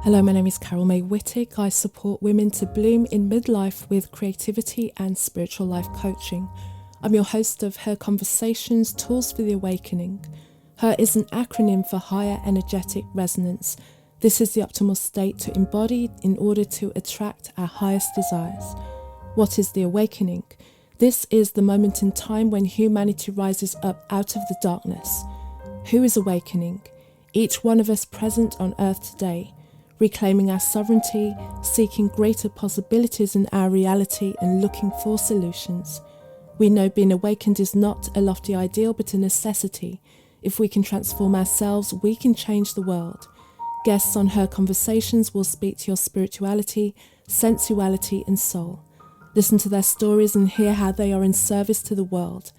Hello, my name is Carol May Whittick. I support women to bloom in midlife with creativity and spiritual life coaching. I'm your host of Her Conversations, Tools for the Awakening. Her is an acronym for Higher Energetic Resonance. This is the optimal state to embody in order to attract our highest desires. What is the awakening? This is the moment in time when humanity rises up out of the darkness. Who is awakening? Each one of us present on earth today, reclaiming our sovereignty, seeking greater possibilities in our reality and looking for solutions. We know being awakened is not a lofty ideal but a necessity. If we can transform ourselves, we can change the world. Guests on Her Conversations will speak to your spirituality, sensuality and soul. Listen to their stories and hear how they are in service to the world.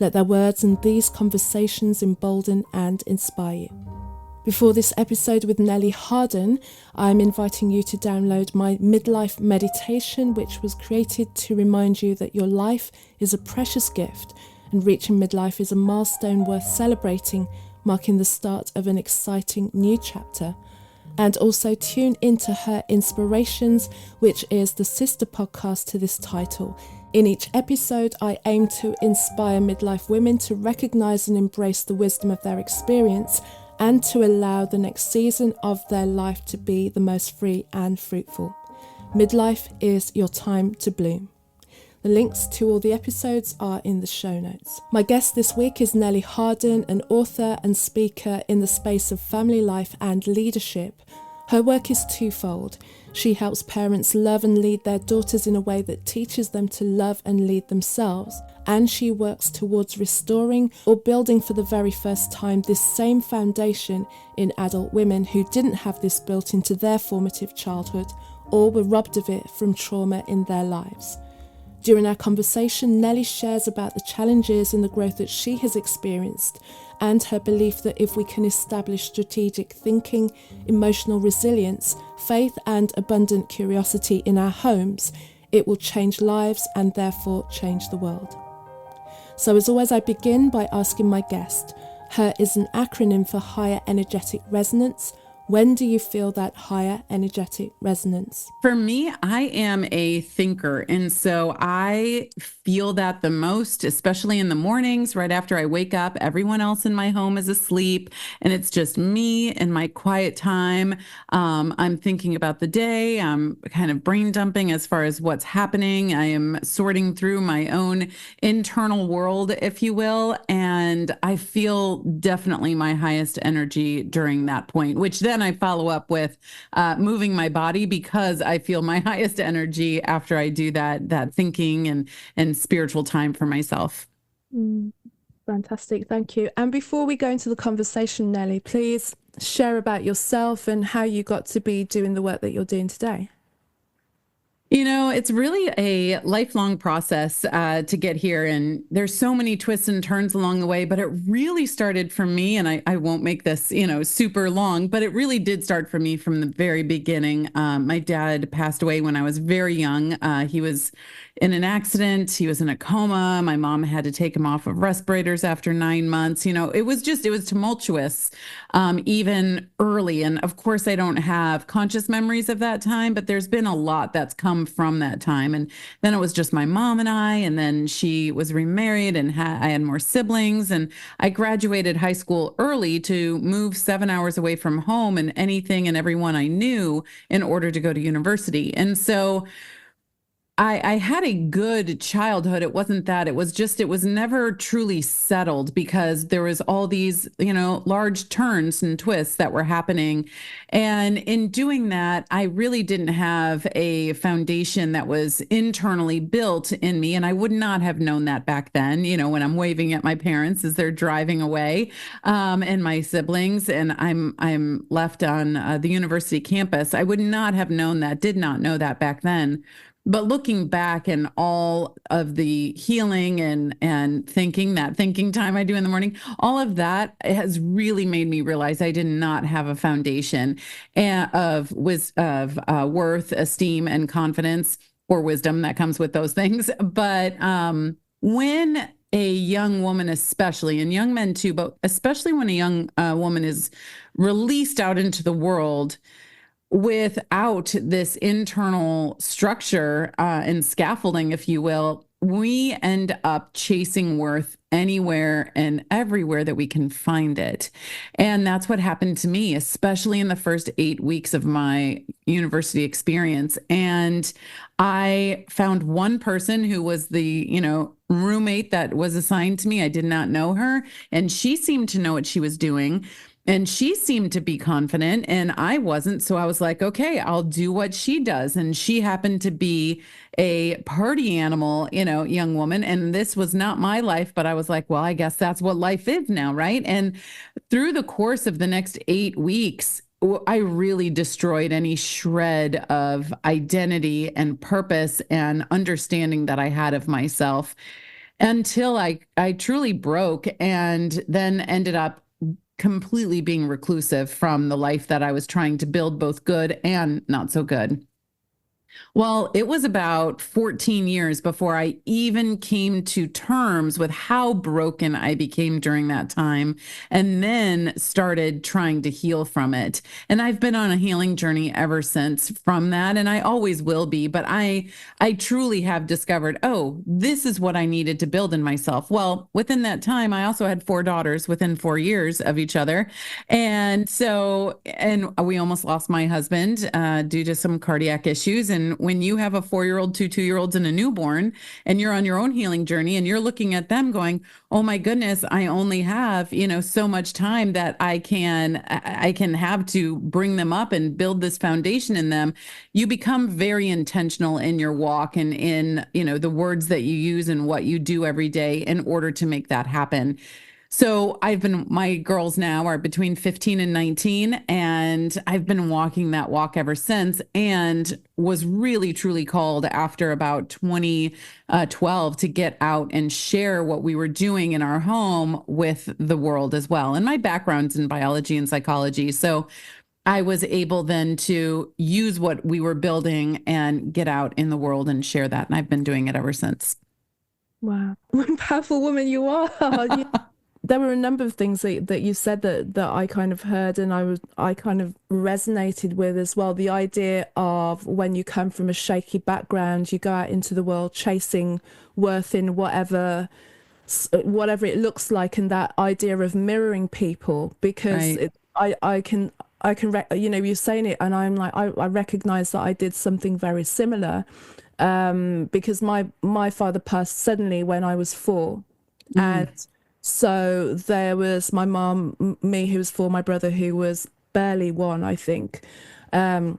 Let their words and these conversations embolden and inspire you. Before this episode with Nellie Harden, I'm inviting you to download my midlife meditation, which was created to remind you that your life is a precious gift and reaching midlife is a milestone worth celebrating, marking the start of an exciting new chapter. And also tune into Her Inspirations, which is the sister podcast to this title. In each episode, I aim to inspire midlife women to recognize and embrace the wisdom of their experience and to allow the next season of their life to be the most free and fruitful. Midlife is your time to bloom. The links to all the episodes are in the show notes. My guest this week is Nellie Harden, an author and speaker in the space of family life and leadership. Her work is twofold. She helps parents love and lead their daughters in a way that teaches them to love and lead themselves. And she works towards restoring or building for the very first time this same foundation in adult women who didn't have this built into their formative childhood or were robbed of it from trauma in their lives. During our conversation, Nellie shares about the challenges and the growth that she has experienced and her belief that if we can establish strategic thinking, emotional resilience, faith and abundant curiosity in our homes, it will change lives and therefore change the world. So as always, I begin by asking my guest. Her is an acronym for Higher Energetic Resonance. When do you feel that higher energetic resonance? For me, I am a thinker. And so I feel that the most, especially in the mornings, right after I wake up. Everyone else in my home is asleep and it's just me and my quiet time. I'm thinking about the day. I'm kind of brain dumping as far as what's happening. I am sorting through my own internal world, if you will. And I feel definitely my highest energy during that point, which then I follow up with moving my body because I feel my highest energy after I do that thinking and spiritual time for myself. Fantastic, thank you. And before we go into the conversation, Nellie, please share about yourself and how you got to be doing the work that you're doing today. You know, it's really a lifelong process to get here. And there's so many twists and turns along the way, but it really started for me. And I won't make this, super long, but it really did start for me from the very beginning. My dad passed away when I was very young. He was in an accident. He was in a coma. My mom had to take him off of respirators after 9 months. It was tumultuous, even early. And of course, I don't have conscious memories of that time, but there's been a lot that's come from that time. And then it was just my mom and I, and then she was remarried and I had more siblings. And I graduated high school early to move 7 hours away from home and anything and everyone I knew in order to go to university. And so I had a good childhood. It wasn't that. It was never truly settled because there was all these, large turns and twists that were happening. And in doing that, I really didn't have a foundation that was internally built in me. And I would not have known that back then, when I'm waving at my parents as they're driving away, and my siblings, and I'm left on the university campus. I would not have known that, did not know that back then. But looking back and all of the healing and thinking time I do in the morning, all of that has really made me realize I did not have a foundation of worth, esteem, and confidence, or wisdom that comes with those things. But when a young woman, especially, and young men too, but especially when a young woman is released out into the world, without this internal structure and scaffolding, if you will, we end up chasing worth anywhere and everywhere that we can find it. And that's what happened to me, especially in the first 8 weeks of my university experience. And I found one person who was the, roommate that was assigned to me. I did not know her, and she seemed to know what she was doing. And she seemed to be confident, and I wasn't. So I was like, okay, I'll do what she does. And she happened to be a party animal, young woman. And this was not my life, but I was like, well, I guess that's what life is now, right? And through the course of the next 8 weeks, I really destroyed any shred of identity and purpose and understanding that I had of myself until I truly broke, and then ended up completely being reclusive from the life that I was trying to build, both good and not so good. Well, it was about 14 years before I even came to terms with how broken I became during that time, and then started trying to heal from it. And I've been on a healing journey ever since from that, and I always will be, but I truly have discovered, oh, this is what I needed to build in myself. Well, within that time, I also had 4 daughters within 4 years of each other. And we almost lost my husband due to some cardiac issues. And when you have a 4-year-old, 2 2-year-olds, and a newborn, and you're on your own healing journey, and you're looking at them going, oh my goodness, I only have, so much time that I can have to bring them up and build this foundation in them. You become very intentional in your walk and in, the words that you use and what you do every day in order to make that happen. So my girls now are between 15 and 19, and I've been walking that walk ever since, and was really, truly called after about 2012 to get out and share what we were doing in our home with the world as well. And my background's in biology and psychology. So I was able then to use what we were building and get out in the world and share that. And I've been doing it ever since. Wow. What a powerful woman you are. There were a number of things that you said that I kind of heard, and I kind of resonated with as well. The idea of when you come from a shaky background, you go out into the world chasing worth in whatever it looks like, and that idea of mirroring people, because Right. you're saying it, and I'm like, I recognize that I did something very similar, because my father passed suddenly when I was 4, and so there was my mom, me who was 4, my brother who was barely 1, I think, kind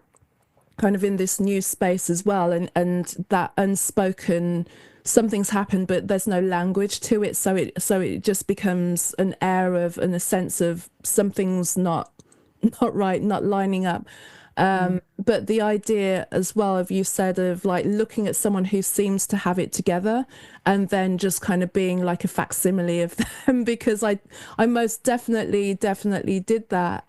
of in this new space as well, and that unspoken, something's happened, but there's no language to it, so it just becomes an air of, and a sense of something's not right, not lining up. But the idea as well of, you said, of like looking at someone who seems to have it together, and then just kind of being like a facsimile of them, because I most definitely did that,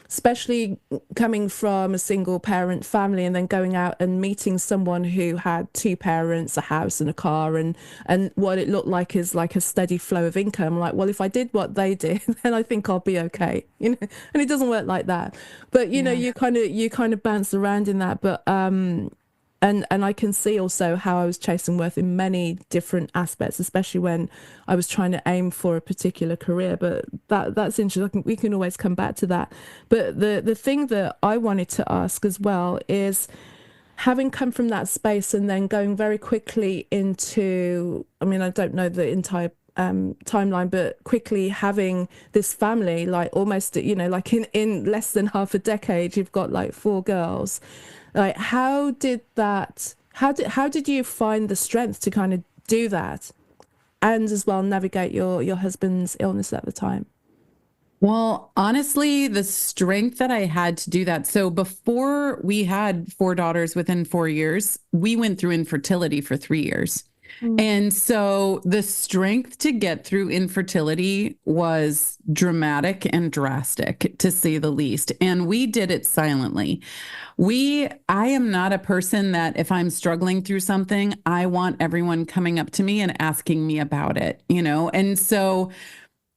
especially coming from a single parent family, and then going out and meeting someone who had 2 parents, a house and a car, and what it looked like is like a steady flow of income. Like, well, if I did what they did, then I think I'll be okay, and it doesn't work like that. But you kind of bounce around in that, but and I can see also how I was chasing worth in many different aspects, especially when I was trying to aim for a particular career. But that's interesting. We can always come back to that. But the thing that I wanted to ask as well is, having come from that space and then going very quickly into, I mean, I don't know the entire timeline, but quickly having this family, like almost, like in less than half a decade, you've got like 4 girls. Like, how did you find the strength to kind of do that, and as well navigate your husband's illness at the time? Well, honestly, the strength that I had to do that. So before we had 4 daughters within 4 years, we went through infertility for 3 years. And so the strength to get through infertility was dramatic and drastic, to say the least. And we did it silently. I am not a person that, if I'm struggling through something, I want everyone coming up to me and asking me about it, And so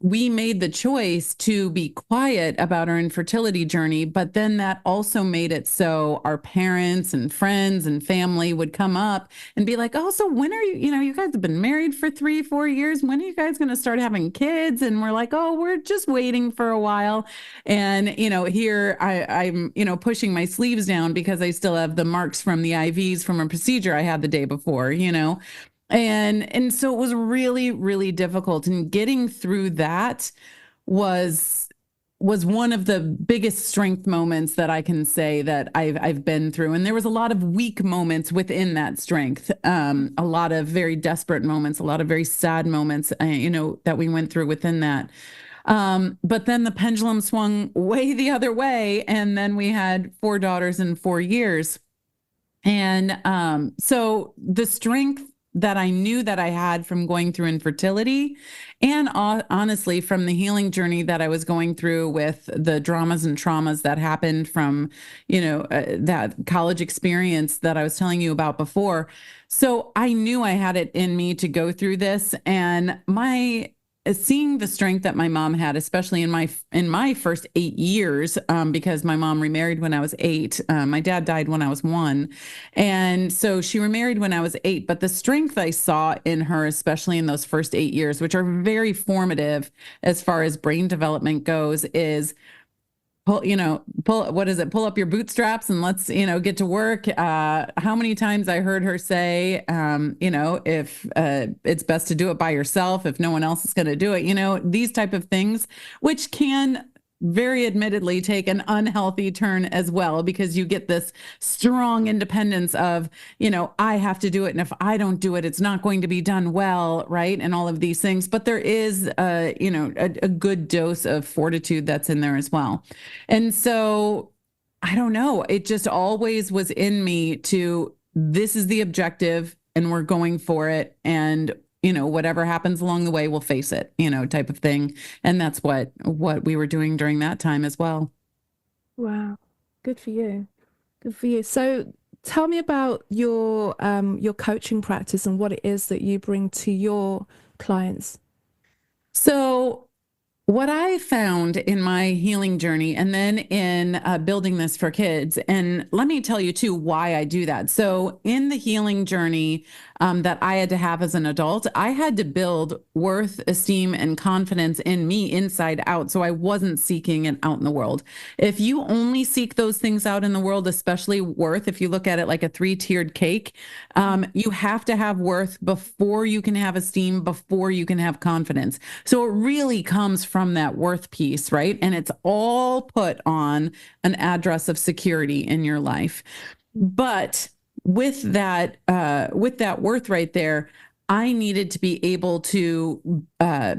we made the choice to be quiet about our infertility journey, but then that also made it so our parents and friends and family would come up and be like, oh, so when are you, you guys have been married for 3, 4 years. When are you guys going to start having kids? And we're like, oh, we're just waiting for a while. And, here I'm, pushing my sleeves down because I still have the marks from the IVs from a procedure I had the day before, and so it was really, really difficult. And getting through that was one of the biggest strength moments that I can say that I've been through. And there was a lot of weak moments within that strength, a lot of very desperate moments, a lot of very sad moments, that we went through within that. But then the pendulum swung way the other way, and then we had 4 daughters in 4 years. And so the strength that I knew that I had from going through infertility, and honestly, from the healing journey that I was going through with the dramas and traumas that happened from, that college experience that I was telling you about before. So I knew I had it in me to go through this. And seeing the strength that my mom had, especially in my first 8 years, because my mom remarried when I was 8. My dad died when I was 1, and so she remarried when I was 8. But the strength I saw in her, especially in those first 8 years, which are very formative as far as brain development goes, is pull up your bootstraps and let's, get to work. How many times I heard her say, if it's best to do it by yourself, if no one else is going to do it, these type of things, which can very admittedly take an unhealthy turn as well, because you get this strong independence of, I have to do it. And if I don't do it, it's not going to be done well. Right. And all of these things. But there is, a good dose of fortitude that's in there as well. And so I don't know. It just always was in me this is the objective and we're going for it. And whatever happens along the way, we'll face it, type of thing. And that's what we were doing during that time as well. Wow. Good for you. Good for you. So tell me about your coaching practice and what it is that you bring to your clients. So what I found in my healing journey, and then in building this for kids, and let me tell you too why I do that. So in the healing journey that I had to have as an adult, I had to build worth, esteem, and confidence in me inside out. So I wasn't seeking it out in the world. If you only seek those things out in the world, especially worth, if you look at it like a 3-tiered cake, you have to have worth before you can have esteem, before you can have confidence. So it really comes from that worth piece, right? And it's all put on an address of security in your life. But with that worth right there, I needed to be able to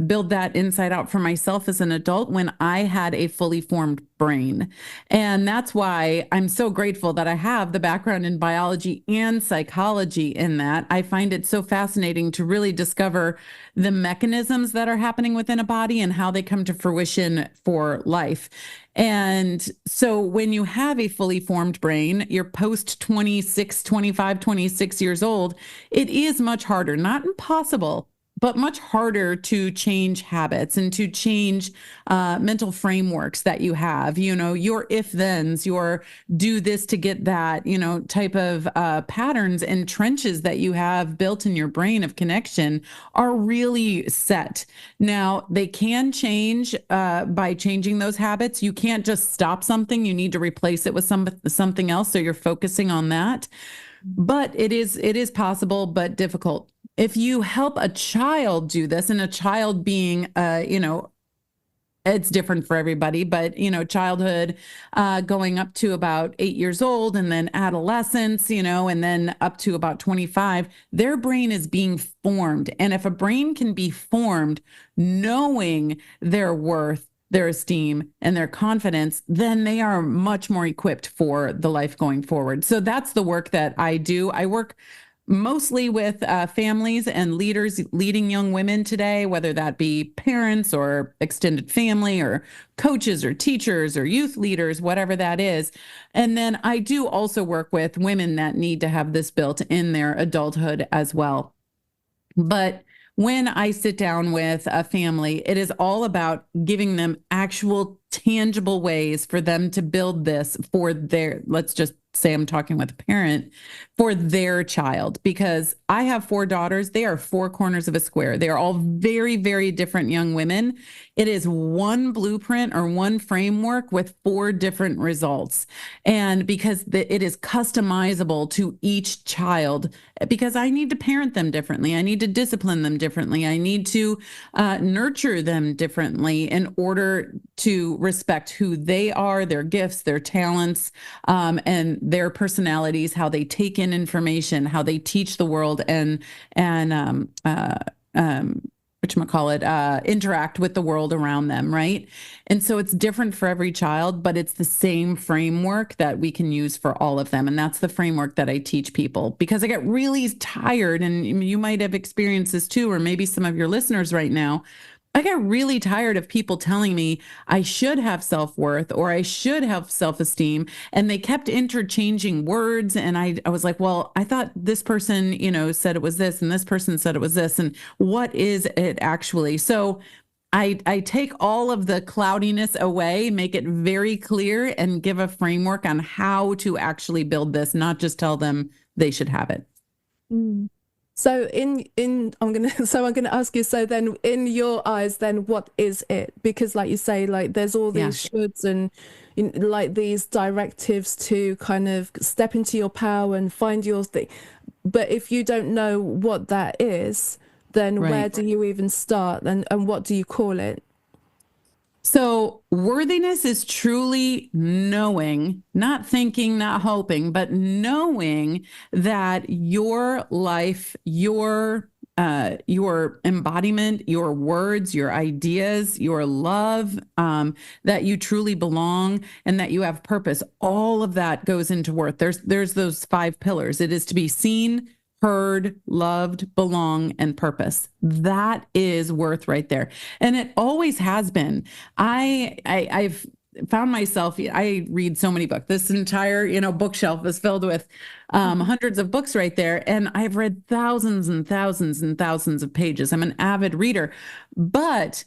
build that inside out for myself as an adult when I had a fully formed brain. And that's why I'm so grateful that I have the background in biology and psychology in that. I find it so fascinating to really discover the mechanisms that are happening within a body and how they come to fruition for life. And so when you have a fully formed brain, you're post 26, 25, 26 years old, it is much harder, not impossible, but much harder to change habits and to change mental frameworks that you have, your if-thens, your do this to get that, type of patterns and trenches that you have built in your brain of connection are really set. Now, they can change by changing those habits. You can't just stop something. You need to replace it with something else. So you're focusing on that. But it is possible, but difficult. If you help a child do this, and a child being, it's different for everybody, but, childhood going up to about 8 years old, and then adolescence, and then up to about 25, their brain is being formed. And if a brain can be formed knowing their worth, their esteem, and their confidence, then they are much more equipped for the life going forward. So that's the work that I do. I work mostly with families and leaders leading young women today, whether that be parents or extended family or coaches or teachers or youth leaders, whatever that is. And then I do also work with women that need to have this built in their adulthood as well. But when I sit down with a family, it is all about giving them actual tangible ways for them to build this for their, let's just say I'm talking with a parent, for their child, because I have 4 daughters. They are 4 corners of a square. They are all very, very different young women. It is one blueprint or one framework with 4 different results. And because it is customizable to each child, because I need to parent them differently. I need to discipline them differently. I need to nurture them differently in order to respect who they are, their gifts, their talents, and their personalities, how they take in information, how they teach the world, and interact with the world around them, right? And so it's different for every child, but it's the same framework that we can use for all of them. And that's the framework that I teach people, because I get really tired, and you might have experienced this too, or maybe some of your listeners right now. I got really tired of people telling me I should have self-worth or I should have self-esteem. And they kept interchanging words. And I was like, well, I thought this person, said it was this, and this person said it was this. And what is it actually? So I take all of the cloudiness away, make it very clear, and give a framework on how to actually build this, not just tell them they should have it. Mm. So I'm gonna ask you, so then in your eyes, then what is it? Because like you say, like there's all these shoulds and like these directives to kind of step into your power and find your thing. But if you don't know what that is, then where do you even start, and what do you call it? So worthiness is truly knowing, not thinking, not hoping, but knowing that your life, your embodiment, your words, your ideas, your love, that you truly belong and that you have purpose. All of that goes into worth. There's those 5 pillars. It is to be seen, heard, loved, belong, and purpose. That is worth right there. And it always has been. I've found myself, I read so many books. This entire, bookshelf is filled with hundreds of books right there. And I've read thousands and thousands and thousands of pages. I'm an avid reader. But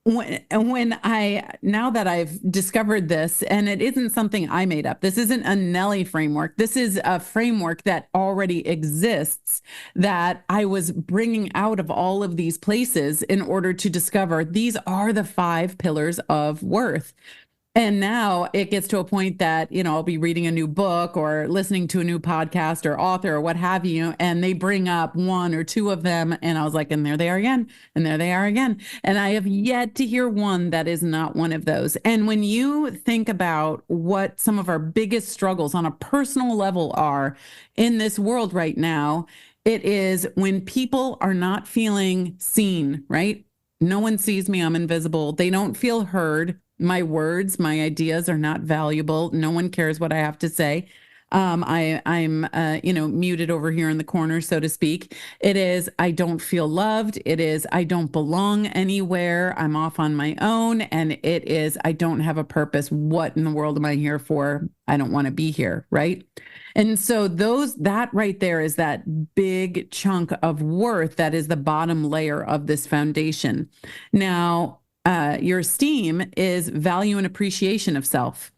now that I've discovered this, and it isn't something I made up, this isn't a Nellie framework. This is a framework that already exists, that I was bringing out of all of these places in order to discover these are the 5 pillars of worth. And now it gets to a point that, I'll be reading a new book or listening to a new podcast or author or what have you, and they bring up 1 or 2 of them. And I was like, and there they are again. And there they are again. And I have yet to hear one that is not one of those. And when you think about what some of our biggest struggles on a personal level are in this world right now, it is when people are not feeling seen, right? No one sees me. I'm invisible. They don't feel heard. My words, my ideas are not valuable. No one cares what I have to say. I'm muted over here in the corner, so to speak. It is, I don't feel loved. It is, I don't belong anywhere. I'm off on my own. And it is, I don't have a purpose. What in the world am I here for? I don't want to be here, right? And so that right there is that big chunk of worth that is the bottom layer of this foundation. Now, your esteem is value and appreciation of self.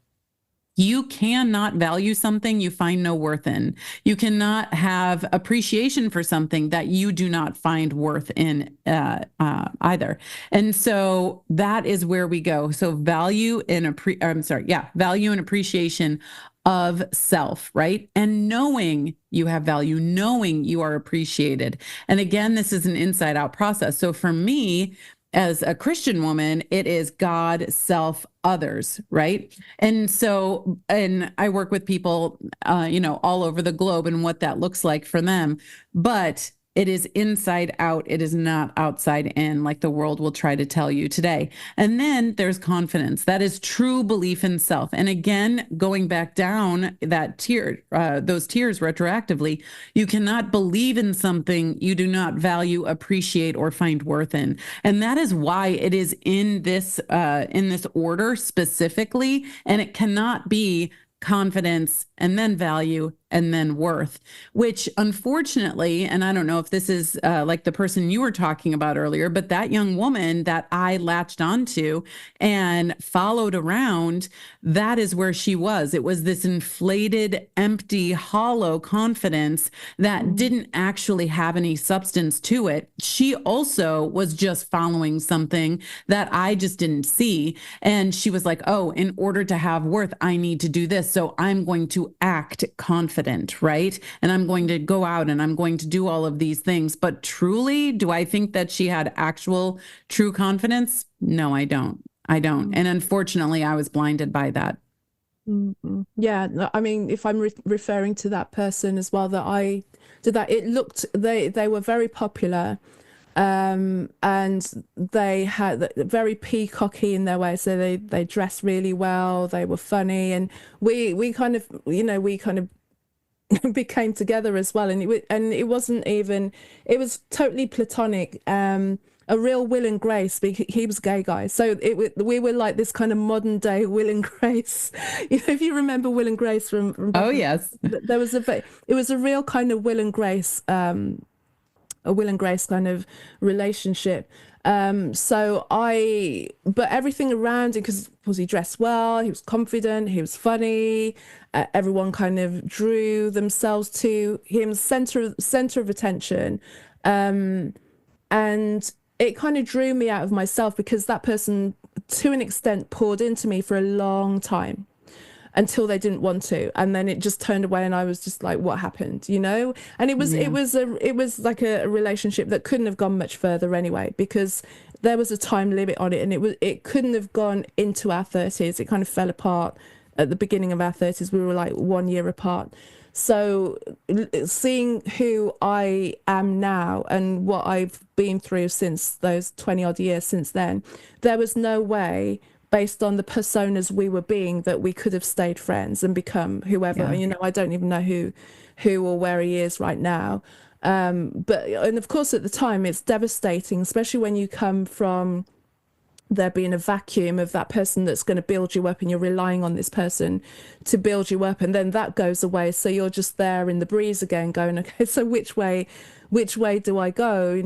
You cannot value something you find no worth in. You cannot have appreciation for something that you do not find worth in either. And so that is where we go. So value and appreciation of self, right? And knowing you have value, knowing you are appreciated. And again, this is an inside out process. So for me, as a Christian woman, it is God, self, others, right? And so, and I work with people, all over the globe and what that looks like for them. But it is inside out. It is not outside in, like the world will try to tell you today. And then there's confidence. That is true belief in self. And again, going back down that tier, those tiers retroactively, you cannot believe in something you do not value, appreciate, or find worth in. And that is why it is in this order specifically. And it cannot be confidence, and then value and then worth, which unfortunately, and I don't know if this is like the person you were talking about earlier, but that young woman that I latched onto and followed around, that is where she was. It was this inflated, empty, hollow confidence that didn't actually have any substance to it. She also was just following something that I just didn't see. And she was like, oh, in order to have worth, I need to do this. So I'm going to act confident, right? And I'm going to go out and I'm going to do all of these things. But truly, do I think that she had actual true confidence? No, I don't. I don't. And unfortunately, I was blinded by that. Yeah, no, I mean, if I'm referring to that person as well, that I did that, it looked, they were very popular, and they had very peacocky in their way. So they dressed really well, they were funny, and we kind of, we kind of became together as well. And it wasn't even, it was totally platonic. A real Will and Grace. He was a gay guy, so we were like this kind of modern day Will and Grace. If you remember Will and Grace from Oh yes, there was it was a real kind of Will and Grace, a Will and Grace kind of relationship. But everything around it, because he dressed well, he was confident, he was funny, everyone kind of drew themselves to him, center of attention, and it kind of drew me out of myself, because that person to an extent poured into me for a long time until they didn't want to, and then it just turned away, and I was just like, what happened, and it was like a relationship that couldn't have gone much further anyway, because there was a time limit on it, and it couldn't have gone into our 30s. It kind of fell apart at the beginning of our 30s. We were like 1 year apart. So seeing who I am now and what I've been through since those 20 odd years since then, there was no way, based on the personas we were being, that we could have stayed friends and become whoever. Yeah. I don't even know who or where he is right now. And of course at the time it's devastating, especially when you come from there being a vacuum of that person that's going to build you up, and you're relying on this person to build you up, and then that goes away, so you're just there in the breeze again going, okay, so which way do I go?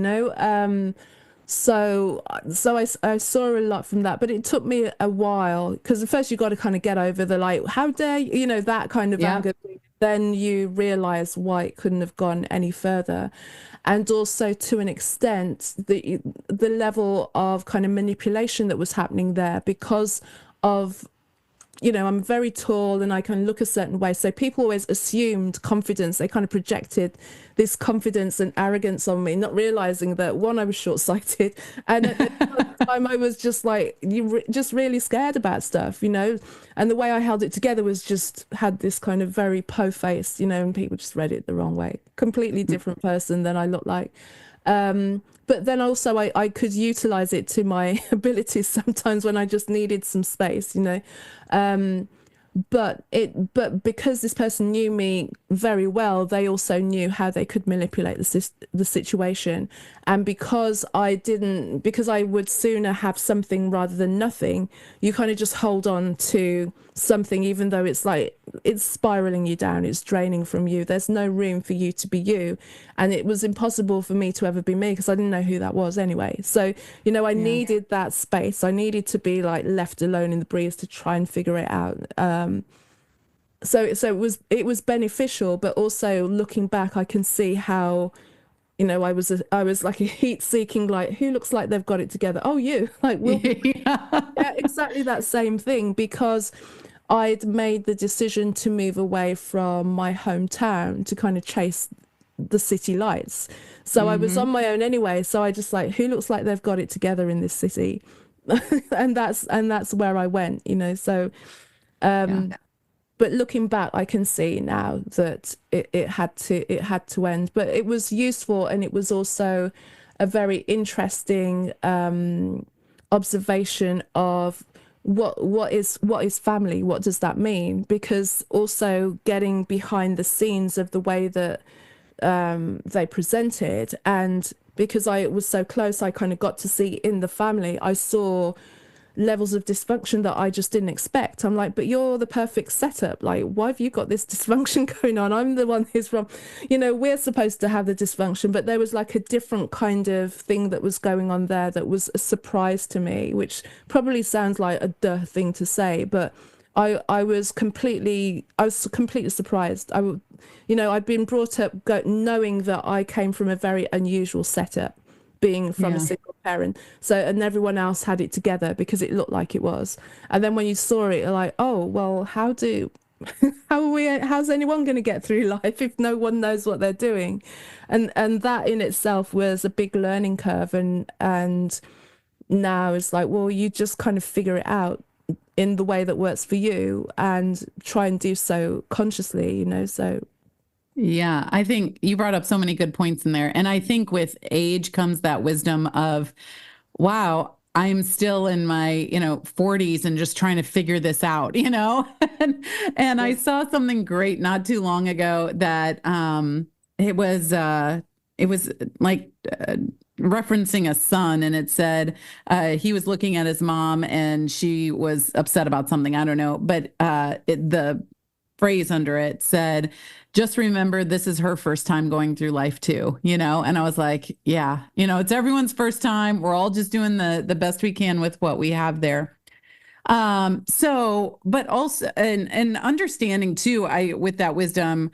So I saw a lot from that, but it took me a while, because at first you got to kind of get over the like, how dare you, that kind of anger. Then you realize why it couldn't have gone any further. And also, to an extent, the level of kind of manipulation that was happening there, because of, I'm very tall and I can look a certain way. So people always assumed confidence. They kind of projected this confidence and arrogance on me, not realizing that, one, I was short-sighted, and at the time I was just like, just really scared about stuff, and the way I held it together was just had this kind of very po-faced, and people just read it the wrong way. Completely different person than I looked like. But then also I could utilize it to my abilities sometimes when I just needed some space, but because this person knew me very well, they also knew how they could manipulate the situation. And because I would sooner have something rather than nothing, you kind of just hold on to something, even though it's like it's spiraling you down, it's draining from you, there's no room for you to be you. And it was impossible for me to ever be me, because I didn't know who that was anyway. So I needed that space. I needed to be like left alone in the breeze to try and figure it out. So it was beneficial, but also looking back, I can see how I was like a heat-seeking, like, who looks like they've got it together? Oh, you, like, yeah, exactly that same thing, because I'd made the decision to move away from my hometown to kind of chase the city lights. So I was on my own anyway. So I just like, who looks like they've got it together in this city? and that's where I went, so but looking back, I can see now that it had to end. But it was useful, and it was also a very interesting observation of what is family. What does that mean? Because also getting behind the scenes of the way that they presented, and because I was so close, I kind of got to see in the family. I saw levels of dysfunction that I just didn't expect. I'm like, but you're the perfect setup. Like, why have you got this dysfunction going on? I'm the one who's from, we're supposed to have the dysfunction, but there was like a different kind of thing that was going on there that was a surprise to me, which probably sounds like a duh thing to say, but I was completely surprised. I'd been brought up knowing that I came from a very unusual setup, being from a Yeah. single parent. So, and everyone else had it together because it looked like it was. And then when you saw it, you're like, oh, well, how's anyone going to get through life if no one knows what they're doing? And that in itself was a big learning curve. And now it's like, well, you just kind of figure it out in the way that works for you and try and do so consciously. So Yeah, I think you brought up so many good points in there. And I think with age comes that wisdom of, wow, I'm still in my, 40s and just trying to figure this out. And I yeah. saw something great not too long ago that it was like referencing a son, and it said he was looking at his mom and she was upset about something. I don't know, but the phrase under it said, just remember this is her first time going through life too. And I was like, yeah, it's everyone's first time. We're all just doing the best we can with what we have there. So, but also, and understanding too, with that wisdom,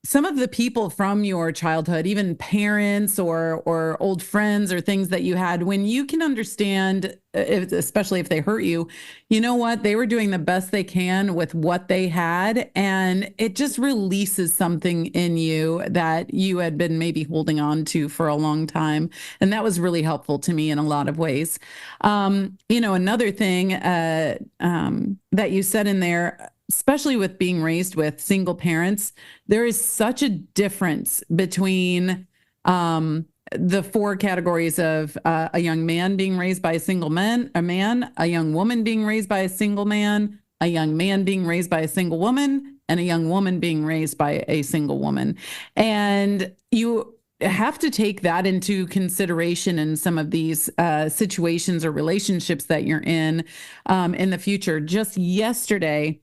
some of the people from your childhood, even parents or old friends or things that you had, when you can understand, especially if they hurt you, you know what? They were doing the best they can with what they had. And it just releases something in you that you had been maybe holding on to for a long time. And that was really helpful to me in a lot of ways. Another thing that you said in there, especially with being raised with single parents, there is such a difference between the four categories of a young man being raised by a young woman being raised by a single man, a young man being raised by a single woman, and a young woman being raised by a single woman. And you have to take that into consideration in some of these situations or relationships that you're in the future. Just yesterday,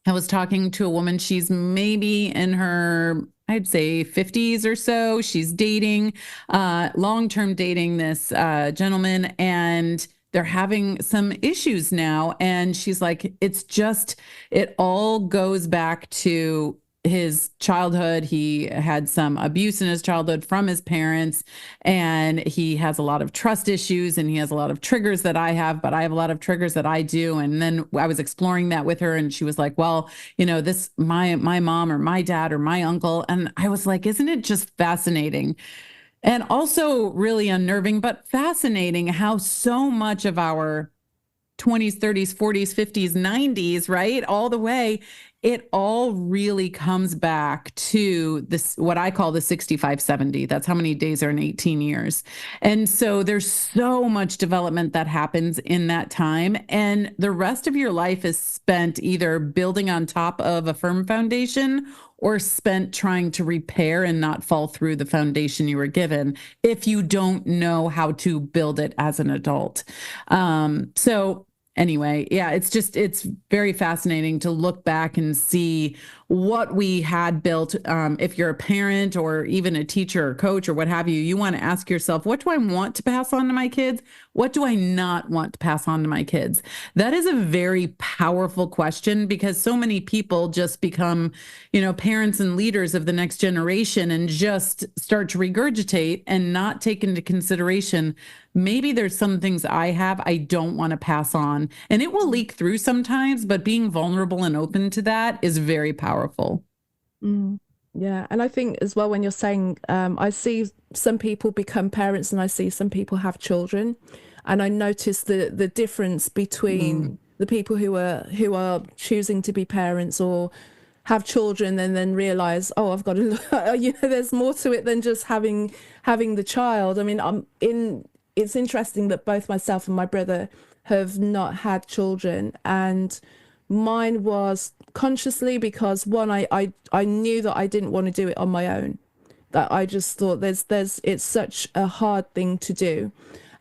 I was talking to a woman. She's maybe in her, I'd say, 50s or so. She's dating, long-term dating this gentleman, and they're having some issues now. And she's like, it all goes back to his childhood. He had some abuse in his childhood from his parents, and he has a lot of trust issues, and he has a lot of triggers that I have, but I have a lot of triggers that I do. And then I was exploring that with her, and she was like, well, this, my mom or my dad or my uncle. And I was like, isn't it just fascinating? And also really unnerving, but fascinating how so much of our 20s, 30s, 40s, 50s, 90s, right? All the way, it all really comes back to this, what I call the 65-70. That's how many days are in 18 years. And so there's so much development that happens in that time. And the rest of your life is spent either building on top of a firm foundation or spent trying to repair and not fall through the foundation you were given if you don't know how to build it as an adult. So anyway, yeah, it's very fascinating to look back and see what we had built. If you're a parent or even a teacher or coach or what have you, you want to ask yourself, what do I want to pass on to my kids? What do I not want to pass on to my kids? That is a very powerful question, because so many people just become, parents and leaders of the next generation and just start to regurgitate and not take into consideration, maybe there's some things I have I don't want to pass on. And it will leak through sometimes, but being vulnerable and open to that is very powerful. Mm. Yeah, and I think as well, when you're saying, I see some people become parents and I see some people have children, and I notice the difference Mm. between the people who are choosing to be parents or have children and then realize, oh, I've got to look, there's more to it than just having the child. I mean, it's interesting that both myself and my brother have not had children, and mine was consciously because one, I knew that I didn't want to do it on my own. That I just thought it's such a hard thing to do.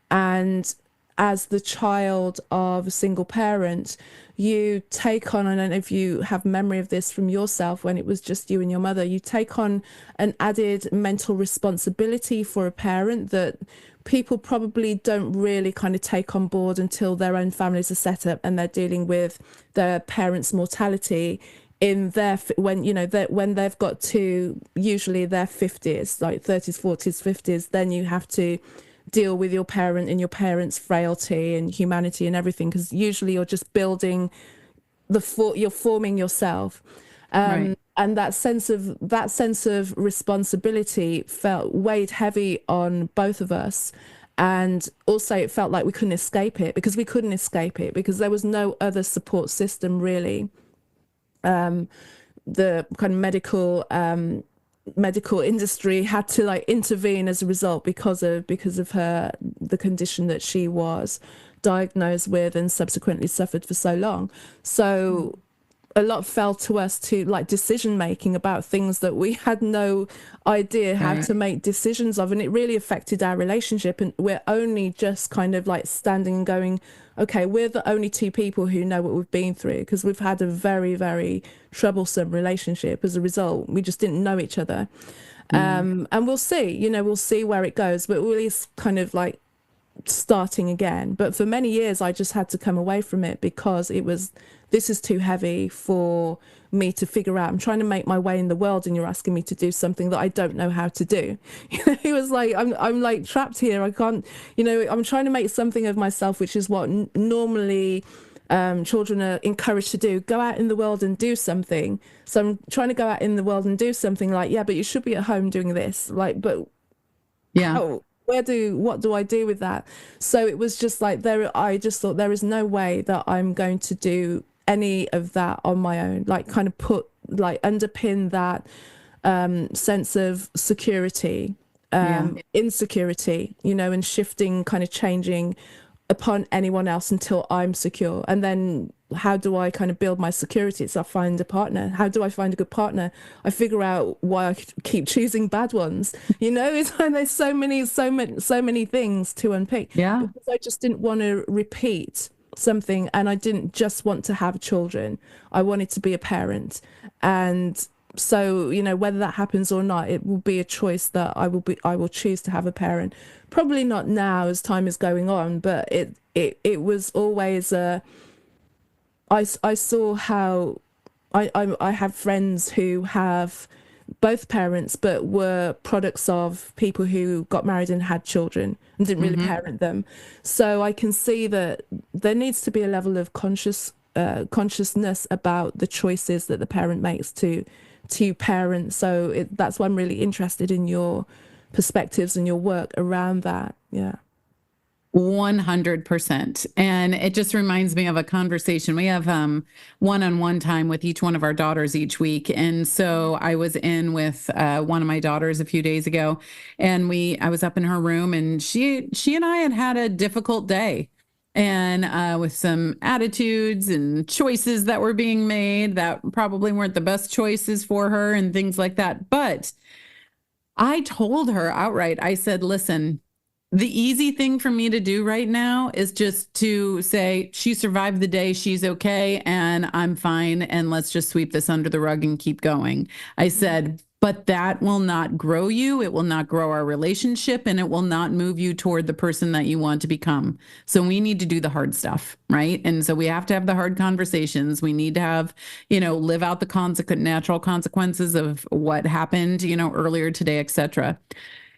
And as the child of a single parent, you take on, I don't know if you have memory of this from yourself when it was just you and your mother, you take on an added mental responsibility for a parent that people probably don't really kind of take on board until their own families are set up and they're dealing with their parents' mortality in their, when you know that when they've got to usually their 50s, like 30s, 40s, 50s, then you have to deal with your parent and your parents' frailty and humanity and everything, because usually you're just building you're forming yourself. Right. And that sense of responsibility felt weighed heavy on both of us. And also it felt like we couldn't escape it, because there was no other support system really. The kind of medical industry had to like intervene as a result, because of her, the condition that she was diagnosed with and subsequently suffered for so long. So a lot fell to us to like decision making about things that we had no idea how to make decisions of, and it really affected our relationship. And we're only just kind of like standing and going, okay, we're the only two people who know what we've been through, because we've had a very, very troublesome relationship as a result. We just didn't know each other. And we'll see where it goes, but we're really kind of like starting again. But for many years I just had to come away from it, because this is too heavy for me to figure out. I'm trying to make my way in the world and you're asking me to do something that I don't know how to do. It was like I'm like trapped here. I can't, I'm trying to make something of myself, which is what normally children are encouraged to do. Go out in the world and do something. So I'm trying to go out in the world and do something, like, yeah, but you should be at home doing this, like, but Yeah. how, what do I do with that? So it was just like I just thought there is no way that I'm going to do any of that on my own, like kind of underpin that sense of security, insecurity, and shifting, kind of changing upon anyone else until I'm secure. And then how do I kind of build my security? It's I find a partner. How do I find a good partner? I figure out why I keep choosing bad ones. It's like there's so many things to unpick. Yeah. Because I just didn't want to repeat something, and I didn't just want to have children. I wanted to be a parent. And so, whether that happens or not, it will be a choice that I will choose to have a parent. Probably not now as time is going on, but it was always I saw how I have friends who have both parents, but were products of people who got married and had children and didn't really parent them. So I can see that there needs to be a level of consciousness about the choices that the parent makes to parent. So that's why I'm really interested in your perspectives and your work around that. Yeah. 100%. And it just reminds me of a conversation. We have one-on-one time with each one of our daughters each week. And so I was in with one of my daughters a few days ago, and I was up in her room, and she and I had a difficult day, and with some attitudes and choices that were being made that probably weren't the best choices for her and things like that. But I told her outright, I said, listen, the easy thing for me to do right now is just to say, she survived the day, she's okay, and I'm fine, and let's just sweep this under the rug and keep going. I said, but that will not grow you. It will not grow our relationship, and it will not move you toward the person that you want to become. So we need to do the hard stuff, right? And so we have to have the hard conversations. We need to have, live out the natural consequences of what happened, earlier today, etc.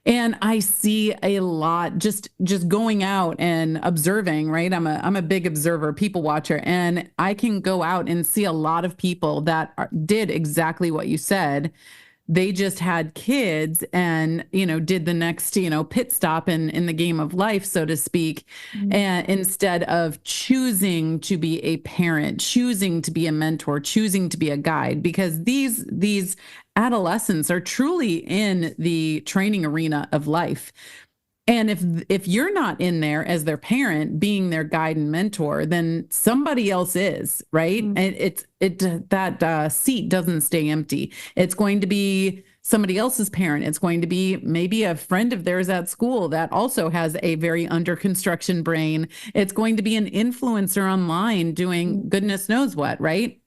And I see a lot just going out and observing, right? I'm a big observer, people watcher, and I can go out and see a lot of people that did exactly what you said. They just had kids and, did the next, pit stop in the game of life, so to speak. And instead of choosing to be a parent, choosing to be a mentor, choosing to be a guide, because these adolescents are truly in the training arena of life. And if you're not in there as their parent, being their guide and mentor, then somebody else is, right? And that seat doesn't stay empty. It's going to be somebody else's parent. It's going to be maybe a friend of theirs at school that also has a very under construction brain. It's going to be an influencer online doing goodness knows what, right?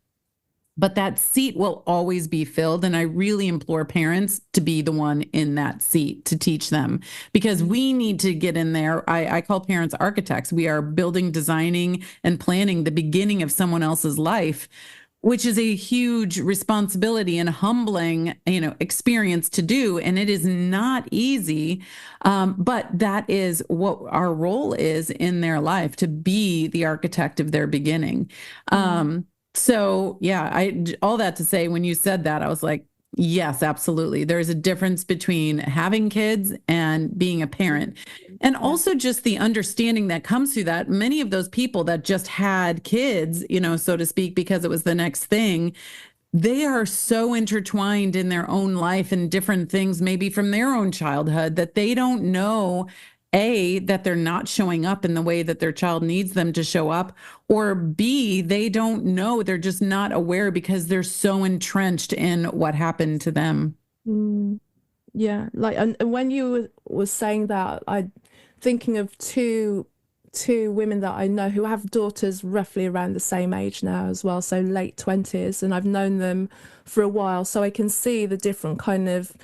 But that seat will always be filled. And I really implore parents to be the one in that seat to teach them, because we need to get in there. I call parents architects. We are building, designing, and planning the beginning of someone else's life, which is a huge responsibility and humbling, experience to do. And it is not easy. But that is what our role is in their life, to be the architect of their beginning. So yeah, all that to say, when you said that, I was like, yes, absolutely. There's a difference between having kids and being a parent. And also just the understanding that comes through that. Many of those people that just had kids, so to speak, because it was the next thing, they are so intertwined in their own life and different things, maybe from their own childhood, that they don't know that they're not showing up in the way that their child needs them to show up, or B, they don't know, they're just not aware because they're so entrenched in what happened to them. Yeah, like, and when you were saying that, I thinking of two women that I know who have daughters roughly around the same age now as well, so late 20s, and I've known them for a while, so I can see the different kind of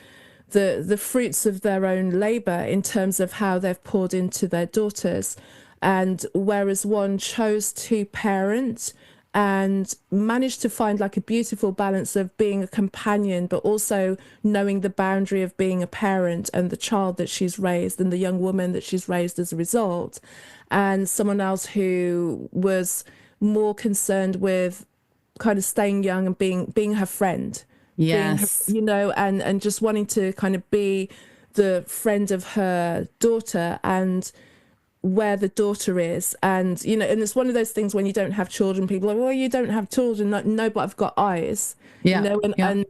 the fruits of their own labor in terms of how they've poured into their daughters. And whereas one chose to parent and managed to find like a beautiful balance of being a companion, but also knowing the boundary of being a parent and the child that she's raised and the young woman that she's raised as a result. And someone else who was more concerned with kind of staying young and being her friend. Yes. And just wanting to kind of be the friend of her daughter and where the daughter is. And, and it's one of those things when you don't have children, people are like, well, you don't have children. Like, no, but I've got eyes, and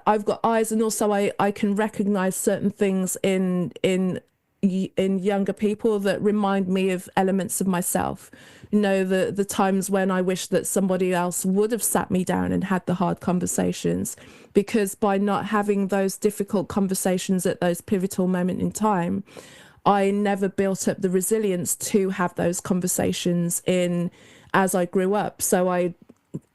I've got eyes. And also I can recognize certain things in younger people that remind me of elements of myself. The times when I wish that somebody else would have sat me down and had the hard conversations, because by not having those difficult conversations at those pivotal moment in time, I never built up the resilience to have those conversations as I grew up. So I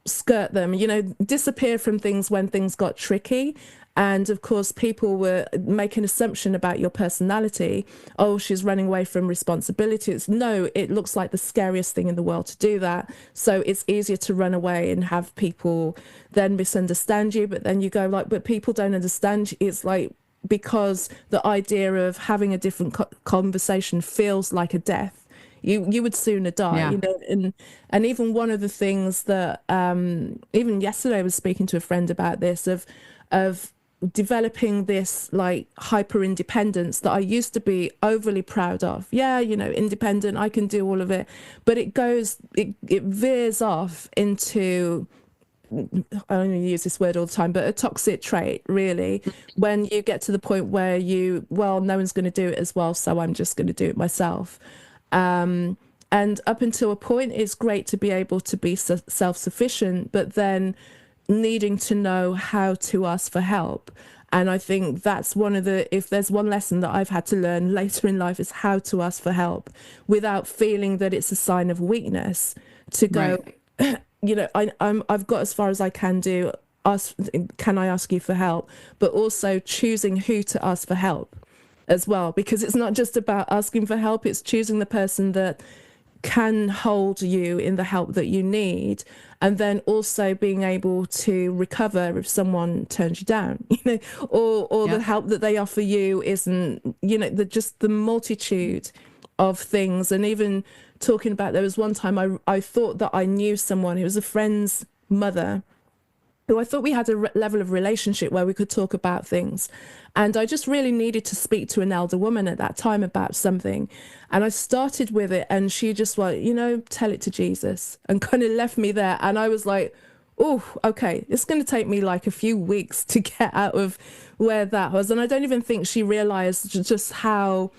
skirt them, disappear from things when things got tricky. And of course, people were making an assumption about your personality. Oh, she's running away from responsibilities. No, it looks like the scariest thing in the world to do that. So it's easier to run away and have people then misunderstand you. But then you go like, but people don't understand. It's like, because the idea of having a different conversation feels like a death. You would sooner die, and even one of the things that even yesterday I was speaking to a friend about this of developing this like hyper independence that I used to be overly proud of. Yeah, independent, I can do all of it, but it veers off into, I don't use this word all the time, but a toxic trait, really, when you get to the point where no one's going to do it as well, so I'm just going to do it myself. And up until a point, it's great to be able to be self-sufficient, but then needing to know how to ask for help. And I think that's if there's one lesson that I've had to learn later in life, is how to ask for help without feeling that it's a sign of weakness to go, right. I've got as far as I can do. Can I ask you for help? But also choosing who to ask for help as well, because it's not just about asking for help, it's choosing the person that can hold you in the help that you need, and then also being able to recover if someone turns you down, or the help that they offer you isn't, just the multitude of things. And even talking about, there was one time I thought that I knew someone who was a friend's mother, who I thought we had a level of relationship where we could talk about things. And I just really needed to speak to an elder woman at that time about something. And I started with it, and she just like, tell it to Jesus, and kind of left me there. And I was like, oh, okay, it's going to take me like a few weeks to get out of where that was. And I don't even think she realized just how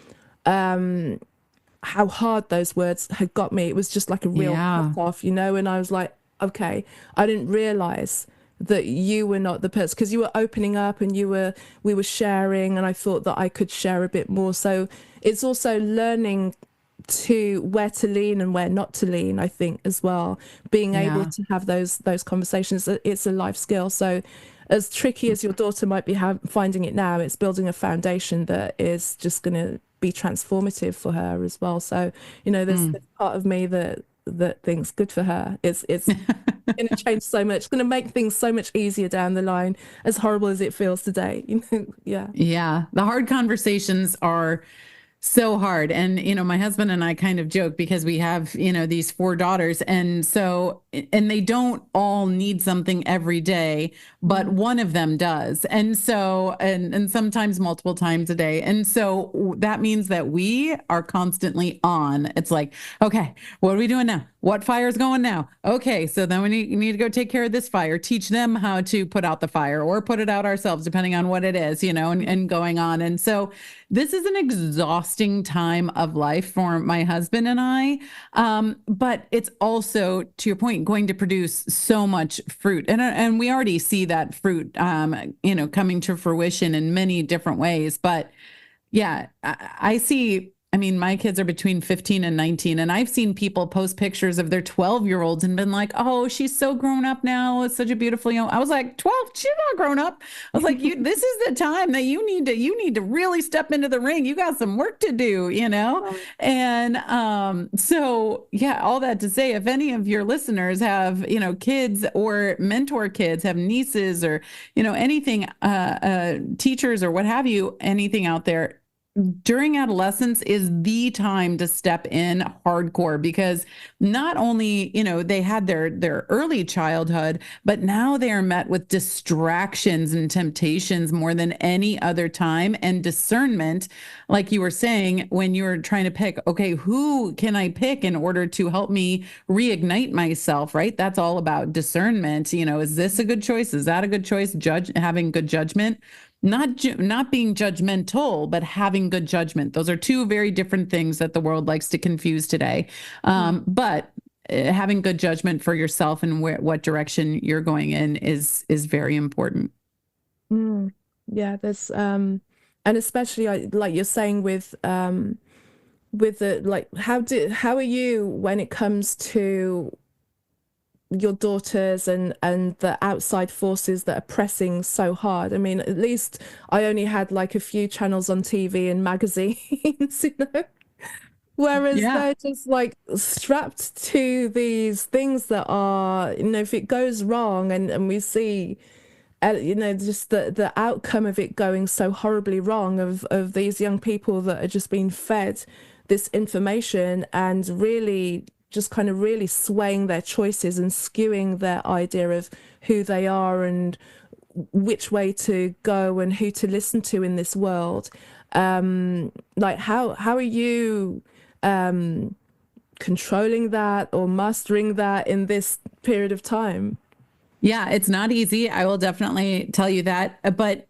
hard those words had got me. It was just like a real cut off, and I was like, okay, I didn't realize that you were not the person, because you were opening up and we were sharing, and I thought that I could share a bit more. So it's also learning to where to lean and where not to lean, I think, as well. Being able Yeah. to have those conversations, it's a life skill. So as tricky as your daughter might be finding it now, it's building a foundation that is just going to be transformative for her as well. So, there's part of me that thinks good for her. It's going to change so much. It's going to make things so much easier down the line, as horrible as it feels today. Yeah. Yeah. The hard conversations are so hard. And, my husband and I kind of joke because we have, these four daughters. And so, and they don't all need something every day, but one of them does. And so, and sometimes multiple times a day. And so that means that we are constantly on. It's like, okay, what are we doing now? What fire is going now? Okay. So then we need to go take care of this fire, teach them how to put out the fire or put it out ourselves, depending on what it is, and going on. And so this is an exhausting time of life for my husband and I. But it's also, to your point, going to produce so much fruit. And we already see that fruit, coming to fruition in many different ways. But yeah, I see. I mean, my kids are between 15 and 19, and I've seen people post pictures of their 12-year-olds and been like, oh, she's so grown up now. It's such a beautiful, I was like, 12, she's not grown up. I was like, this is the time that you need to really step into the ring. You got some work to do. And so yeah, all that to say, if any of your listeners have, kids or mentor kids, have nieces or, anything, teachers or what have you, anything out there, during adolescence is the time to step in hardcore, because not only, they had their early childhood, but now they are met with distractions and temptations more than any other time. And discernment, like you were saying, when you were trying to pick, okay, who can I pick in order to help me reignite myself, right? That's all about discernment. Is this a good choice? Is that a good choice? Having good judgment. Not being judgmental, but having good judgment. Those are two very different things that the world likes to confuse today. But having good judgment for yourself and what direction you're going in is very important. Yeah, there's and especially like you're saying with the like how are you when it comes to your daughters and the outside forces that are pressing so hard? I mean, at least I only had like a few channels on TV and magazines, whereas Yeah. they're just like strapped to these things that are, if it goes wrong and we see just the outcome of it going so horribly wrong, of these young people that are just being fed this information and really just kind of really swaying their choices and skewing their idea of who they are and which way to go and who to listen to in this world. Like how are you controlling that or mastering that in this period of time? Yeah, it's not easy. I will definitely tell you that. But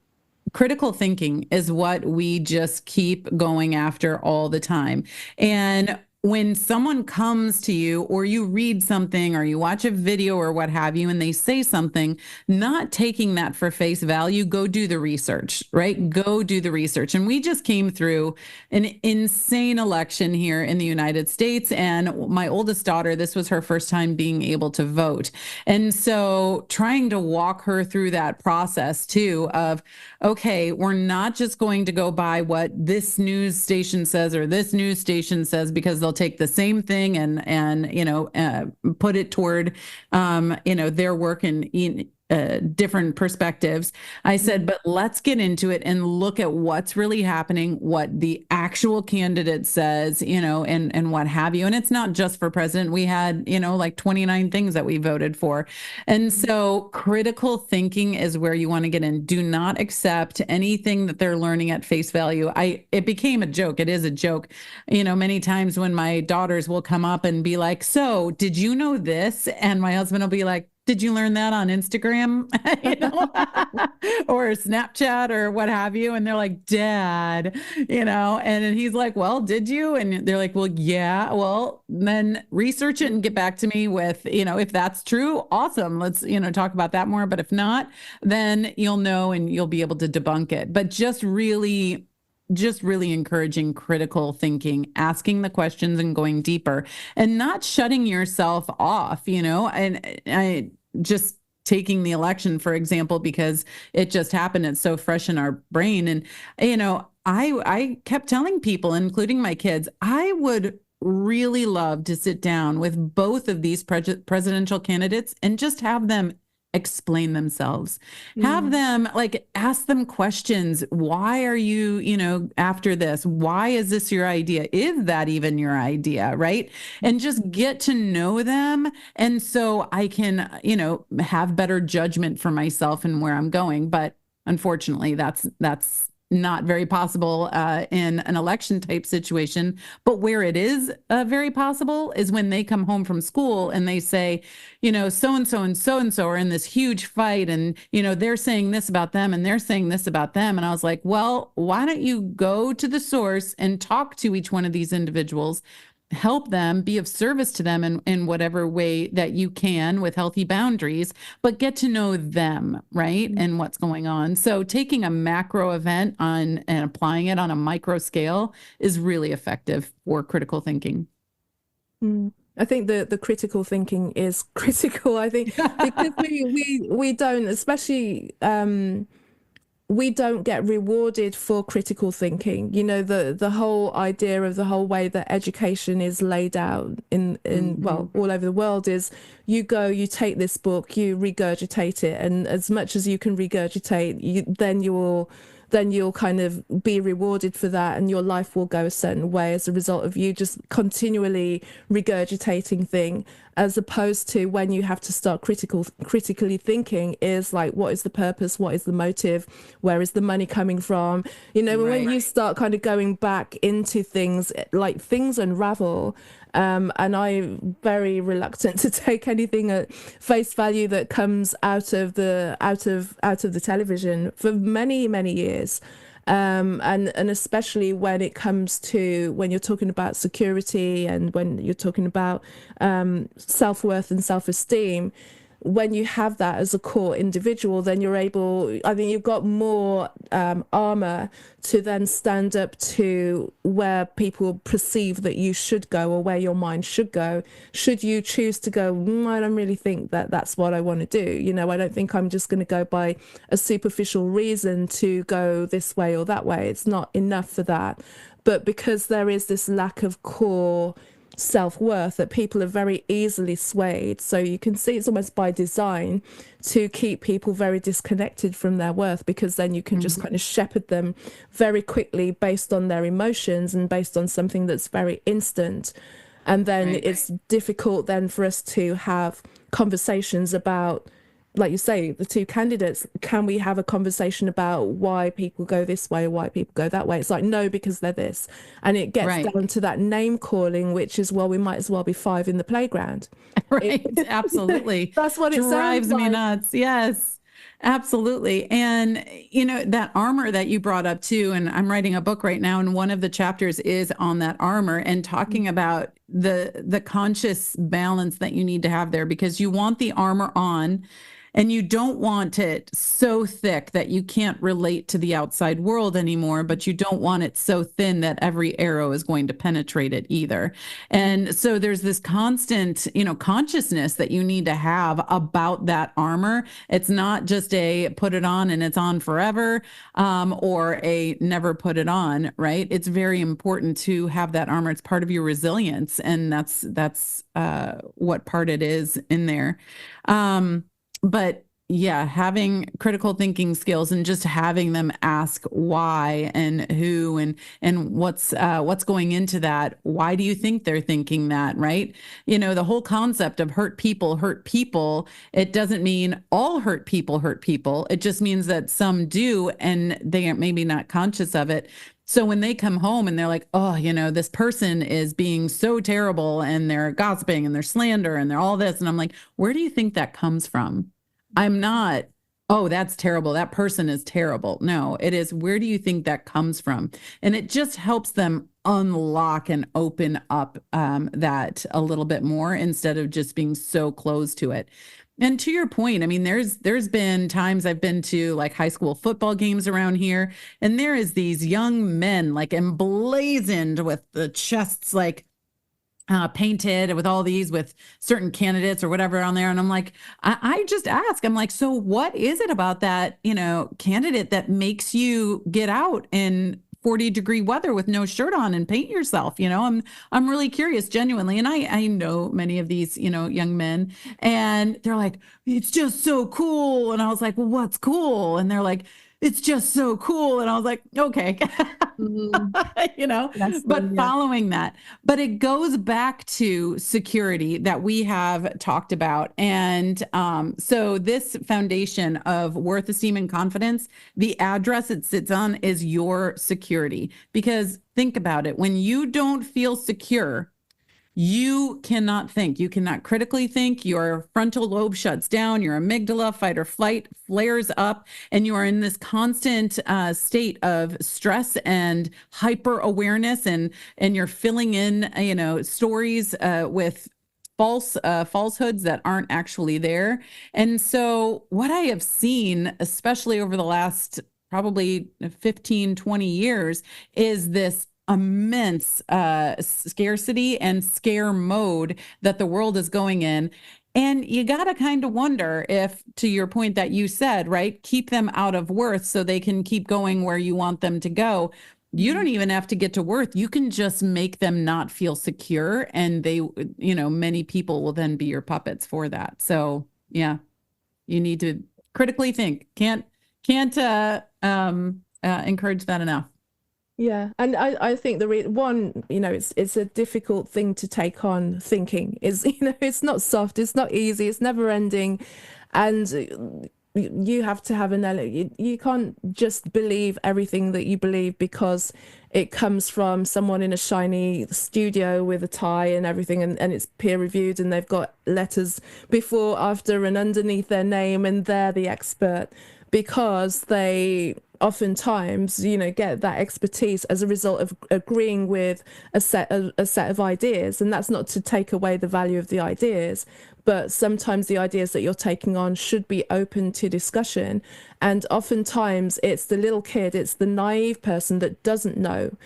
critical thinking is what we just keep going after all the time. And when someone comes to you or you read something or you watch a video or what have you, and they say something, not taking that for face value, go do the research, right? Go do the research. And we just came through an insane election here in the United States. And my oldest daughter, this was her first time being able to vote. And so trying to walk her through that process too of, okay, we're not just going to go by what this news station says or this news station says, because they'll take the same thing and put it toward their work in different perspectives. I said, but let's get into it and look at what's really happening, what the actual candidate says, and what have you. And it's not just for president. We had, like 29 things that we voted for. And so critical thinking is where you want to get in. Do not accept anything that they're learning at face value. It became a joke. It is a joke. Many times when my daughters will come up and be like, so did you know this? And my husband will be like, Did you learn that on Instagram? You know? Or Snapchat or what have you? And they're like, Dad, and then he's like, well, did you? And they're like, well, yeah. Well, then research it and get back to me with, if that's true, awesome. Let's, talk about that more. But if not, then you'll know and you'll be able to debunk it. But just really encouraging critical thinking, asking the questions and going deeper and not shutting yourself off, and I just taking the election, for example, because it just happened. It's so fresh in our brain. And, I kept telling people, including my kids, I would really love to sit down with both of these presidential candidates and just have them explain themselves, have them ask them questions. Why are you, after this? Why is this your idea? Is that even your idea? Right. And just get to know them. And so I can, have better judgment for myself and where I'm going. But unfortunately, that's not very possible in an election type situation. But where it is very possible is when they come home from school and they say, so-and-so and so-and-so are in this huge fight. And, they're saying this about them and they're saying this about them. And I was like, well, why don't you go to the source and talk to each one of these individuals, help them, be of service to them in whatever way that you can with healthy boundaries, but get to know them, right? And what's going on. So taking a macro event and applying it on a micro scale is really effective for critical thinking. I think the critical thinking is critical. I think because we don't, especially we don't get rewarded for critical thinking. The whole idea of the whole way that education is laid out in well, all over the world is you go, you take this book, you regurgitate it, and as much as you can regurgitate, then you'll kind of be rewarded for that, and your life will go a certain way as a result of you just continually regurgitating thing, as opposed to when you have to start critically thinking is like, what is the purpose? What is the motive? Where is the money coming from? When you start kind of going back into things, like things unravel. And I'm very reluctant to take anything at face value that comes out of the television for many, many years. And especially when it comes to when you're talking about security and when you're talking about self-worth and self-esteem, when you have that as a core individual, then I think you've got more armor to then stand up to where people perceive that you should go or where your mind should go. Should you choose to go, I don't really think that that's what I want to do. I don't think I'm just going to go by a superficial reason to go this way or that way. It's not enough for that. But because there is this lack of core self-worth, that people are very easily swayed. So you can see it's almost by design to keep people very disconnected from their worth, because then you can just kind of shepherd them very quickly based on their emotions and based on something that's very instant. And then it's difficult then for us to have conversations about, like you say, the two candidates. Can we have a conversation about why people go this way, why people go that way? It's like, no, because they're this. And it gets down to that name calling, which is, well, we might as well be five in the playground. Right. Absolutely. That's what it drives sounds me like. nuts. Yes, absolutely. And, that armor that you brought up too, and I'm writing a book right now, and one of the chapters is on that armor and talking about the conscious balance that you need to have there, because you want the armor on, and you don't want it so thick that you can't relate to the outside world anymore, but you don't want it so thin that every arrow is going to penetrate it either. And so there's this constant, consciousness that you need to have about that armor. It's not just a put it on and it's on forever, or a never put it on, right? It's very important to have that armor. It's part of your resilience, and that's what part it is in there. But, yeah, having critical thinking skills and just having them ask why and who and what's going into that. Why do you think they're thinking that, right? You know, the whole concept of hurt people, it doesn't mean all hurt people hurt people. It just means that some do and they are maybe not conscious of it. So when they come home and they're like, oh, you know, this person is being so terrible and they're gossiping and they're slander and they're all this. And I'm like, where do you think that comes from? I'm not, oh, that's terrible. That person is terrible. No, it is, where do you think that comes from? And it just helps them unlock and open up that a little bit more instead of just being so close to it. And to your point, I mean, there's been times I've been to like high school football games around here, and there is these young men like emblazoned with the chests like painted with all these with certain candidates or whatever on there. And I'm like, I just ask, I'm like, so what is it about that, you know, candidate that makes you get out in 40-degree weather with no shirt on and paint yourself? You know, I'm really curious, genuinely. And I know many of these, you know, young men, and they're like, it's just so cool. And I was like, well, what's cool? And they're like, it's just so cool. And I was like, okay, Mm, you know, that's but yeah. following that, but it goes back to security that we have talked about. And so this foundation of worth, esteem, and confidence, the address it sits on is your security. Because think about it, when you don't feel secure, you cannot think. You cannot critically think. Your frontal lobe shuts down. Your amygdala, fight or flight, flares up, and you are in this constant state of stress and hyper awareness, and you're filling in, you know, stories with falsehoods that aren't actually there. And so, what I have seen, especially over the last probably 15, 20 years, is this immense scarcity and scare mode that the world is going in. And you got to kind of wonder if, to your point that you said, right, keep them out of worth so they can keep going where you want them to go. You don't even have to get to worth. You can just make them not feel secure. And they, you know, many people will then be your puppets for that. So, yeah, you need to critically think. Can't encourage that enough. Yeah, and I think one, you know, it's a difficult thing to take on. Thinking is, you know, it's not soft, it's not easy, it's never ending, and you have to have an element. You can't just believe everything that you believe because it comes from someone in a shiny studio with a tie and everything, and it's peer reviewed and they've got letters before, after, and underneath their name, and they're the expert because they oftentimes, you know, get that expertise as a result of agreeing with a set of ideas. And that's not to take away the value of the ideas, but sometimes the ideas that you're taking on should be open to discussion. And oftentimes it's the little kid, it's the naive person that doesn't know,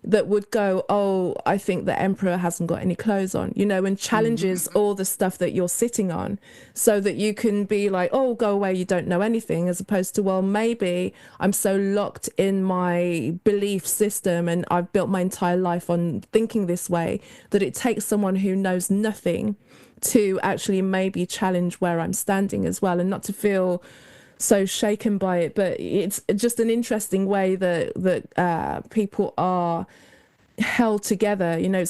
that would go, oh, I think the emperor hasn't got any clothes on, you know, and challenges all the stuff that you're sitting on, so that you can be like, oh, go away, you don't know anything, as opposed to, well, maybe I'm so locked in my belief system and I've built my entire life on thinking this way that it takes someone who knows nothing to actually maybe challenge where I'm standing as well, and not to feel so shaken by it. But it's just an interesting way that people are held together. You know,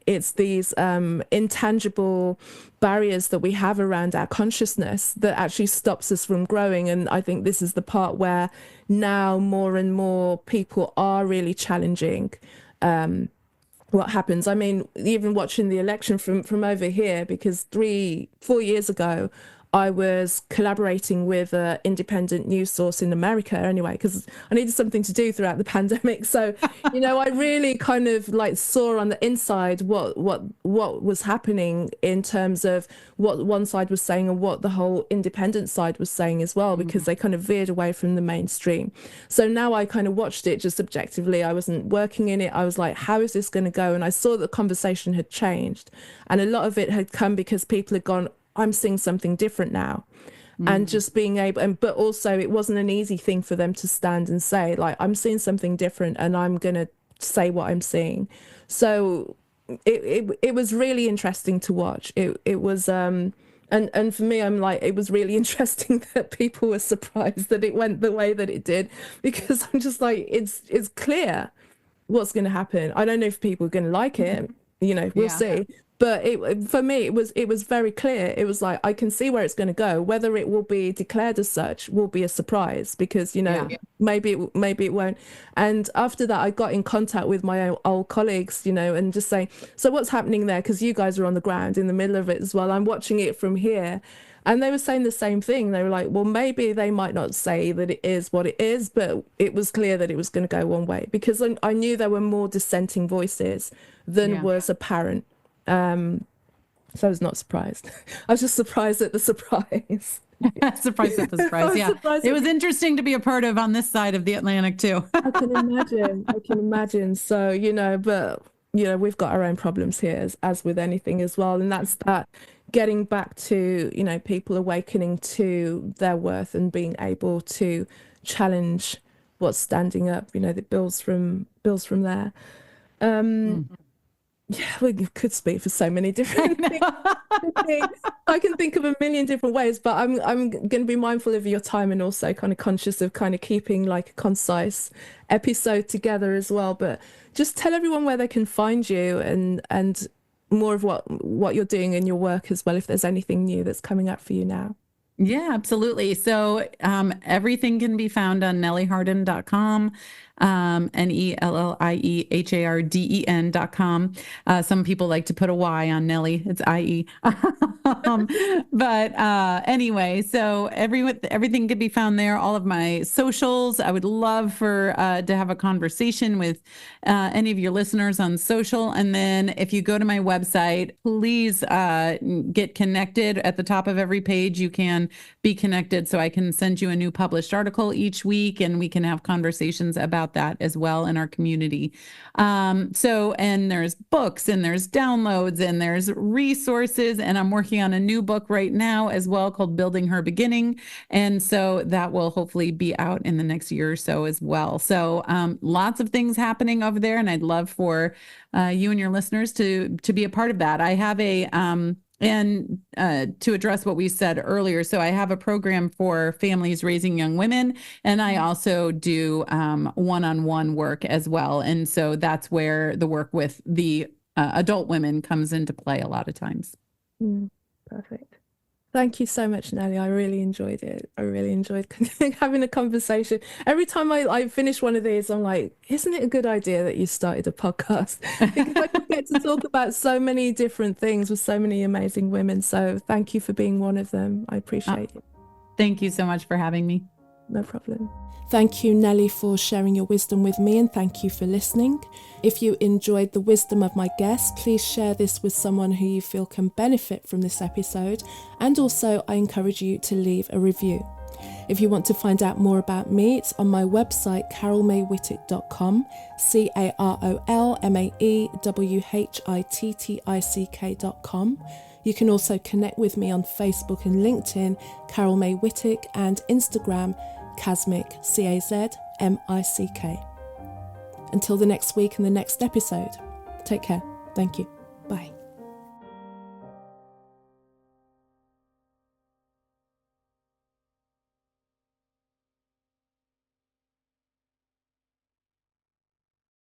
it's these intangible barriers that we have around our consciousness that actually stops us from growing. And I think this is the part where now more and more people are really challenging what happens. I mean, even watching the election from over here, because 4 years ago I was collaborating with an independent news source in America anyway, because I needed something to do throughout the pandemic. So, you know, I really kind of like saw on the inside what was happening in terms of what one side was saying and what the whole independent side was saying as well, because they kind of veered away from the mainstream. So now I kind of watched it just objectively. I wasn't working in it. I was like, how is this going to go? And I saw that the conversation had changed. And a lot of it had come because people had gone, I'm seeing something different now. And just being able, and but also it wasn't an easy thing for them to stand and say, like, I'm seeing something different and I'm gonna say what I'm seeing. So it was really interesting to watch. It was And for me, I'm like, it was really interesting that people were surprised that it went the way that it did, because I'm just like, it's clear what's going to happen. I don't know if people are going to like it, we'll see. But for me, it was very clear. It was like, I can see where it's going to go. Whether it will be declared as such will be a surprise, because maybe it won't. And after that, I got in contact with my old colleagues, and just saying, so what's happening there? Because you guys are on the ground in the middle of it as well. I'm watching it from here. And they were saying the same thing. They were like, well, maybe they might not say that it is what it is, but it was clear that it was going to go one way, because I knew there were more dissenting voices than was apparent. So I was not surprised. I was just surprised at the surprise. Surprised at the surprise. Yeah. It was interesting to be a part of on this side of the Atlantic too. I can imagine. So, but, we've got our own problems here, as with anything as well. And that's that getting back to, people awakening to their worth and being able to challenge what's standing up, that builds from there. Yeah, we could speak for so many different things. I can think of a million different ways, but I'm going to be mindful of your time, and also kind of conscious of kind of keeping like a concise episode together as well. But just tell everyone where they can find you, and more of what you're doing in your work as well, if there's anything new that's coming up for you now. Yeah, absolutely. So everything can be found on nellieharden.com, NELLIEHARDEN.com. Some people like to put a Y on Nellie. It's IE. But anyway, so everything can be found there. All of my socials. I would love to have a conversation with any of your listeners on social. And then if you go to my website, please get connected. At the top of every page, you can be connected, so I can send you a new published article each week, and we can have conversations about that as well in our community. And there's books, and there's downloads, and there's resources, and I'm working on a new book right now as well called Building Her Beginning. And so that will hopefully be out in the next year or so as well. So lots of things happening over there, and I'd love for you and your listeners to be a part of that. I have and to address what we said earlier, so I have a program for families raising young women, and I also do one-on-one work as well. And so that's where the work with the adult women comes into play a lot of times. Perfect. Thank you so much, Nellie. I really enjoyed it. I really enjoyed having a conversation. Every time I finish one of these, I'm like, isn't it a good idea that you started a podcast? Because I get to talk about so many different things with so many amazing women. So thank you for being one of them. I appreciate it. Thank you so much for having me. No problem. Thank you, Nellie, for sharing your wisdom with me, and thank you for listening. If you enjoyed the wisdom of my guest, please share this with someone who you feel can benefit from this episode. And also, I encourage you to leave a review. If you want to find out more about me, it's on my website, carolmaywhittick.com, Carolmaywhittick.com. You can also connect with me on Facebook and LinkedIn, Carol May Whittick, and Instagram, Casmic, CAZMICK. Until the next week and the next episode, take care. Thank you. Bye.